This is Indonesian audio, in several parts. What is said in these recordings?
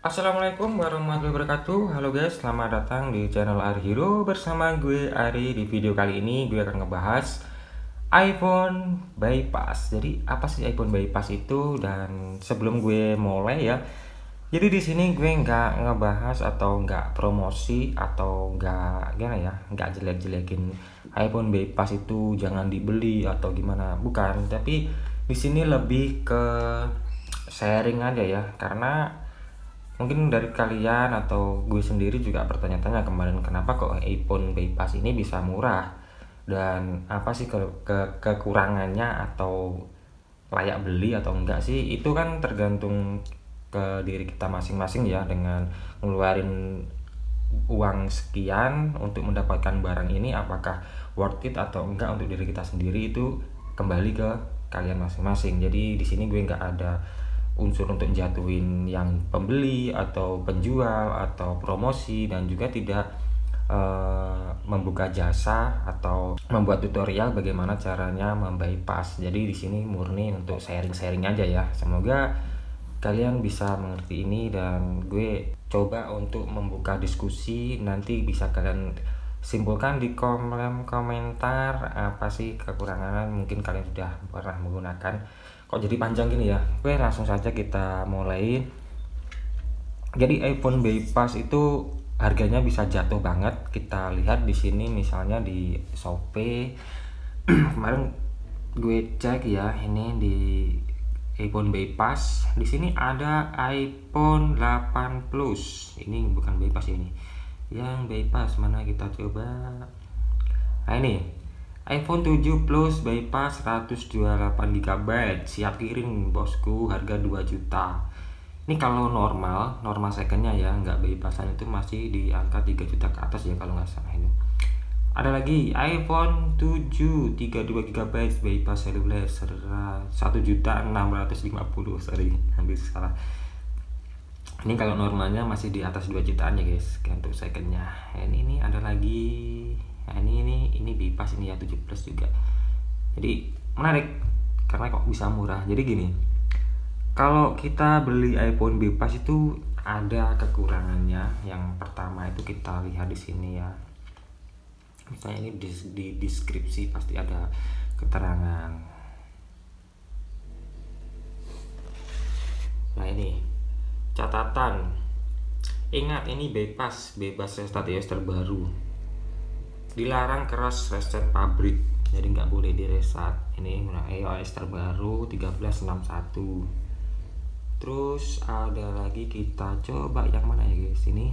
Assalamualaikum warahmatullahi wabarakatuh. Halo guys, selamat datang di channel Ari Hero. Bersama gue Ari. Di video kali ini gue akan ngebahas iPhone bypass. Jadi apa sih iPhone bypass itu? Dan sebelum gue mulai ya, jadi di sini gue nggak ngebahas atau nggak promosi atau nggak gimana ya, nggak jelek-jelekin iPhone bypass itu jangan dibeli atau gimana. Bukan, tapi di sini lebih ke sharing aja ya, karena mungkin dari kalian atau gue sendiri juga bertanya-tanya kemarin kenapa kok iPhone bypass ini bisa murah dan apa sih kekurangannya atau layak beli atau enggak sih. Itu kan tergantung ke diri kita masing-masing ya, dengan ngeluarin uang sekian untuk mendapatkan barang ini apakah worth it atau enggak untuk diri kita sendiri, itu kembali ke kalian masing-masing. Jadi di sini gue nggak ada unsur untuk jatuhin yang pembeli atau penjual atau promosi, dan juga tidak membuka jasa atau membuat tutorial bagaimana caranya membypass. Jadi di sini murni untuk sharing-sharing aja ya. Semoga kalian bisa mengerti ini, dan gue coba untuk membuka diskusi. Nanti bisa kalian simpulkan di kolom komentar apa sih kekurangan, mungkin kalian sudah pernah menggunakan. Kok jadi panjang gini ya? Oke, langsung saja kita mulai. Jadi iPhone bypass itu harganya bisa jatuh banget. Kita lihat di sini misalnya di Shopee. Kemarin gue cek ya, ini di iPhone bypass. Di sini ada iPhone 8 Plus. Ini bukan bypass ini. Yang bypass mana, kita coba. Nah ini iPhone 7 Plus bypass 128 GB, siap kirim bosku, harga 2 juta. Ini kalau normal secondnya ya, nggak bypassan itu masih di angka 3 juta ke atas ya kalau nggak salah ini. Ada lagi iPhone 7 32 GB bypass seluler 1.650.000, sorry hampir salah. Ini kalau normalnya masih di atas 2 jutaan ya guys, untuk secondnya. Ini ada lagi. Nah, ini bypass ini ya 7 plus juga. Jadi menarik karena kok bisa murah. Jadi gini, kalau kita beli iPhone bypass itu ada kekurangannya. Yang pertama itu kita lihat di sini ya. Misalnya ini di deskripsi pasti ada keterangan. Nah ini catatan. Ingat, ini bebas restart iOS terbaru. Dilarang keras reset pabrik, jadi nggak boleh di reset. Ini iOS terbaru 13.61. Terus ada lagi, kita coba yang mana ya guys, ini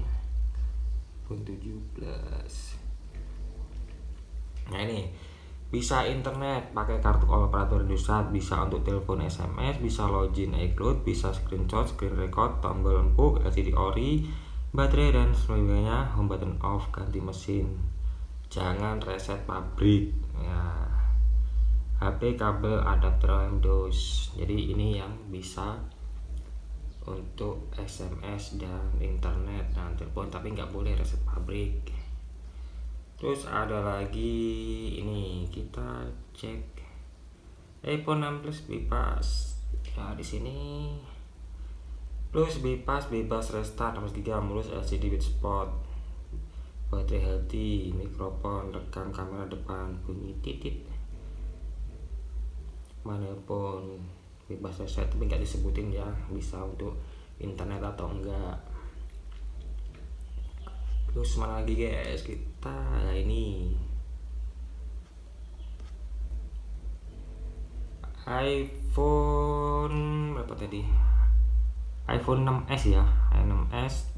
iPhone 7 Plus. Nah ini bisa internet pakai kartu operator Indosat, bisa untuk telepon SMS, bisa login iCloud, bisa screenshot, screen record, tombol empuk, LCD ori, baterai dan sebagainya, home button off, ganti mesin. Jangan reset pabrik ya. HP kabel adapter Windows. Jadi ini yang bisa untuk SMS dan internet dan telepon, tapi nggak boleh reset pabrik. Terus ada lagi, ini kita cek iPhone 6 Plus bypass. Nah di sini Plus bypass bebas restart 63 mulus LCD with spot, baterai healthy, mikrofon, rekam kamera depan, bunyi titit, manapun bebas reset, tapi nggak disebutin ya bisa untuk internet atau enggak. Terus mana lagi guys, kita ini iPhone berapa tadi, iPhone 6s ya, 6s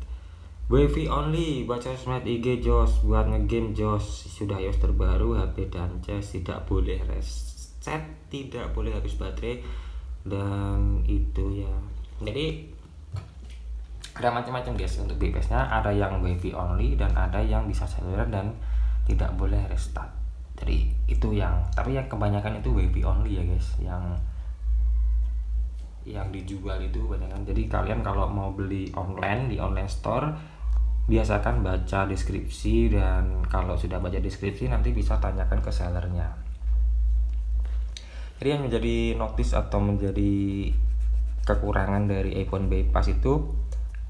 WiFi only, baca sosmed, IG jos, buat ngegame jos, sudah iOS terbaru, HP dan cas, tidak boleh reset, tidak boleh habis baterai, dan itu ya. Jadi ada macam-macam guys untuk bypassnya. Ada yang WiFi only dan ada yang bisa seluler dan tidak boleh restart. Jadi itu yang, tapi yang kebanyakan itu WiFi only ya guys, yang dijual itu kebanyakan. Jadi kalian kalau mau beli online di online store, biasakan baca deskripsi, dan kalau sudah baca deskripsi nanti bisa tanyakan ke sellernya. Jadi yang menjadi notice atau menjadi kekurangan dari iPhone bypass itu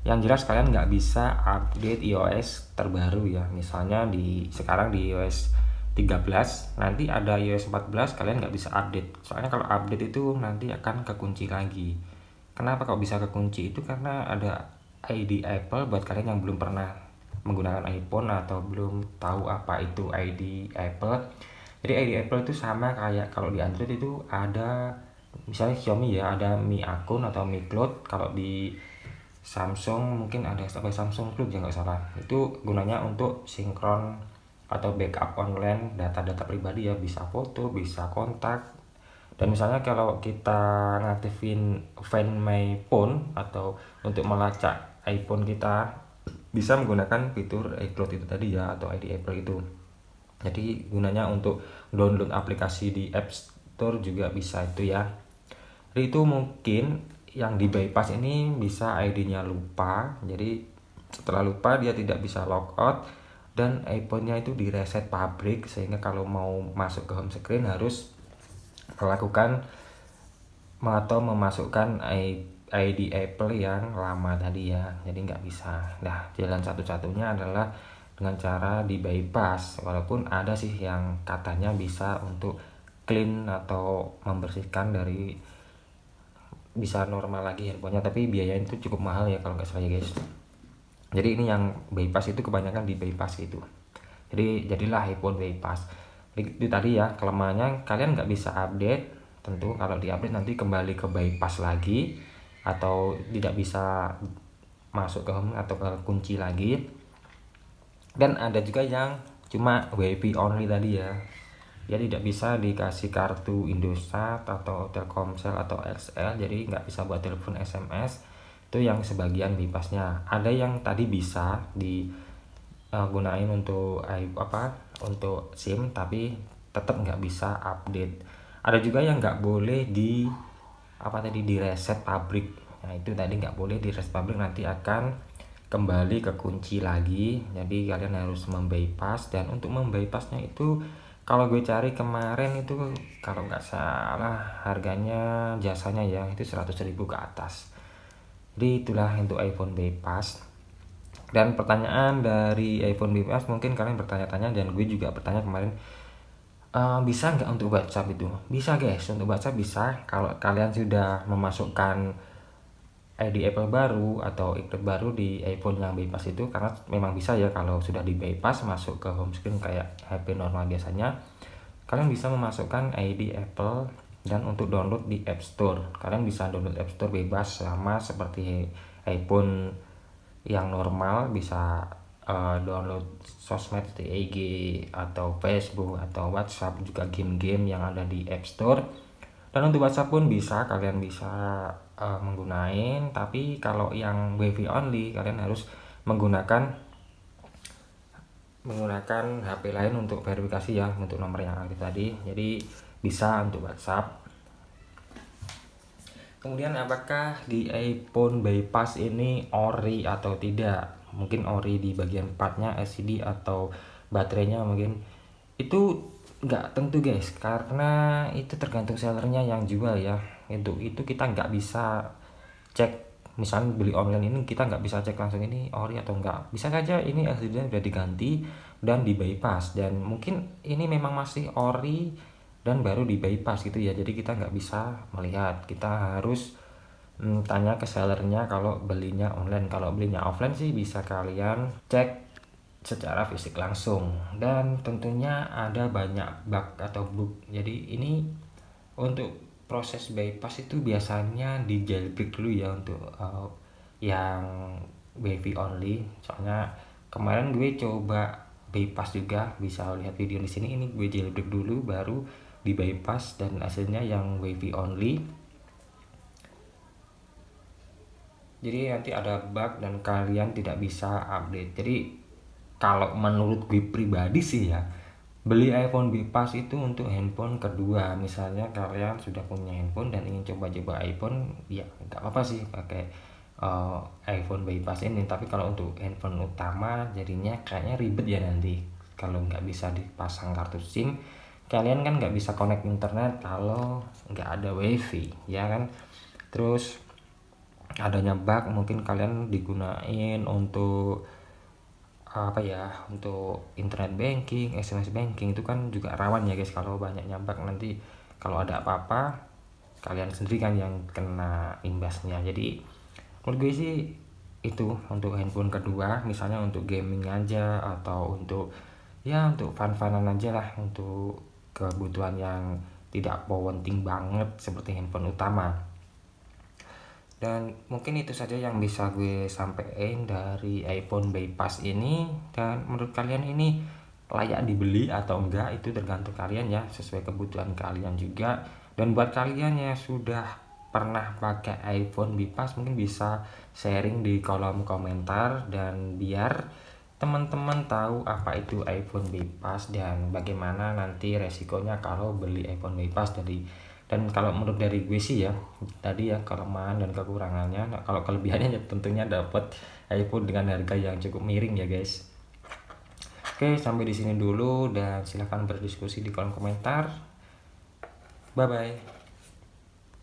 Yang jelas kalian nggak bisa update iOS terbaru ya. Misalnya sekarang di iOS 13, nanti ada iOS 14 kalian nggak bisa update. Soalnya kalau update itu nanti akan kekunci lagi. Kenapa kok bisa kekunci? Itu karena ada ID Apple buat kalian yang belum pernah menggunakan iPhone atau belum tahu apa itu ID Apple. Jadi ID Apple itu sama kayak kalau di Android itu ada misalnya Xiaomi ya, ada Mi Akun atau Mi Cloud. Kalau di Samsung mungkin ada sampai Samsung Cloud ya nggak salah. Itu gunanya untuk sinkron atau backup online data-data pribadi ya, bisa foto, bisa kontak. Dan misalnya kalau kita ngaktifin Find My Phone atau untuk melacak iPhone kita, bisa menggunakan fitur iCloud itu tadi ya, atau ID Apple itu. Jadi gunanya untuk download aplikasi di App Store juga bisa itu ya. Jadi itu mungkin yang di bypass ini bisa ID-nya lupa. Jadi setelah lupa dia tidak bisa logout dan iPhone-nya itu di reset pabrik, sehingga kalau mau masuk ke home screen harus melakukan atau memasukkan ID Apple yang lama tadi ya. Jadi nggak bisa. Nah, jalan satu-satunya adalah dengan cara di bypass. Walaupun ada sih yang katanya bisa untuk clean atau membersihkan dari bisa normal lagi handphonenya, tapi biayanya itu cukup mahal ya kalau nggak salah ya guys. Jadi ini yang bypass itu kebanyakan di bypass gitu. Jadi jadilah iPhone bypass. Itu tadi ya kelemahannya, kalian nggak bisa update. Tentu kalau di update nanti kembali ke bypass lagi atau tidak bisa masuk ke home atau ke kunci lagi. Dan ada juga yang cuma WiFi only tadi ya. Dia tidak bisa dikasih kartu Indosat atau Telkomsel atau XL, jadi nggak bisa buat telepon SMS. Itu yang sebagian bypassnya. Ada yang tadi bisa digunain untuk untuk SIM, tapi tetap nggak bisa update. Ada juga yang nggak boleh di reset pabrik. Nah itu tadi nggak boleh di reset pabrik, nanti akan kembali ke kunci lagi. Jadi kalian harus membypass, dan untuk membypassnya itu kalau gue cari kemarin itu kalau nggak salah harganya jasanya ya itu 100.000 ke atas. Jadi itulah untuk iPhone bypass. Dan pertanyaan dari iPhone bypass mungkin kalian bertanya-tanya, dan gue juga bertanya kemarin, bisa nggak untuk WhatsApp itu? Bisa guys, untuk WhatsApp bisa kalau kalian sudah memasukkan ID Apple baru atau iCloud baru di iPhone yang bypass itu, karena memang bisa ya kalau sudah di bypass masuk ke home screen kayak HP normal biasanya, kalian bisa memasukkan ID Apple. Dan untuk download di App Store, kalian bisa download App Store bebas sama seperti iPhone yang normal, bisa download sosmed seperti IG atau Facebook atau WhatsApp, juga game-game yang ada di App Store. Dan untuk WhatsApp pun bisa, kalian bisa menggunakan, tapi kalau yang WiFi only kalian harus menggunakan HP lain untuk verifikasi ya, untuk nomor yang aktif tadi. Jadi bisa untuk WhatsApp. Kemudian apakah di iPhone bypass ini ori atau tidak? Mungkin ori di bagian partnya, LCD atau baterainya mungkin. Itu nggak tentu guys, karena itu tergantung sellernya yang jual ya. Itu kita nggak bisa cek, misalnya beli online ini kita nggak bisa cek langsung ini ori atau enggak. Bisa saja ini LCD sudah diganti dan di bypass, dan mungkin ini memang masih ori dan baru di bypass gitu ya. Jadi kita nggak bisa melihat, kita harus tanya ke sellernya kalau belinya online. Kalau belinya offline sih bisa kalian cek secara fisik langsung, dan tentunya ada banyak bug atau bug. Jadi ini untuk proses bypass itu biasanya di jailbreak dulu ya untuk yang WiFi only. Soalnya kemarin gue coba bypass juga, bisa lihat video di sini. Ini gue jailbreak dulu baru di bypass, dan hasilnya yang WiFi only. Jadi nanti ada bug dan kalian tidak bisa update. Jadi kalau menurut gue pribadi sih ya, beli iPhone bypass itu untuk handphone kedua. Misalnya kalian sudah punya handphone dan ingin coba-coba iPhone, ya nggak apa-apa sih pakai iPhone bypass ini. Tapi kalau untuk handphone utama jadinya kayaknya ribet ya nanti. Kalau nggak bisa dipasang kartu SIM, kalian kan nggak bisa connect internet kalau nggak ada WiFi ya kan. Terus adanya bug mungkin kalian digunain untuk apa ya, untuk internet banking, SMS banking itu kan juga rawan ya guys kalau banyak nyambak, nanti kalau ada apa-apa kalian sendiri kan yang kena imbasnya. Jadi menurut gue sih itu untuk handphone kedua, misalnya untuk gaming aja atau untuk ya untuk fun-funan aja lah, untuk kebutuhan yang tidak penting banget seperti handphone utama. Dan mungkin itu saja yang bisa gue sampaikan dari iPhone Bypass ini. Dan menurut kalian ini layak dibeli atau enggak itu tergantung kalian ya, sesuai kebutuhan kalian juga. Dan buat kalian yang sudah pernah pakai iPhone Bypass mungkin bisa sharing di kolom komentar, dan biar teman-teman tahu apa itu iPhone Bypass dan bagaimana nanti resikonya kalau beli iPhone Bypass. Dan kalau menurut dari gue sih ya, tadi ya kelemahan dan kekurangannya. Nah, kalau kelebihannya ya tentunya dapat iPhone dengan harga yang cukup miring ya guys. Oke, sampai di sini dulu dan silahkan berdiskusi di kolom komentar. Bye bye.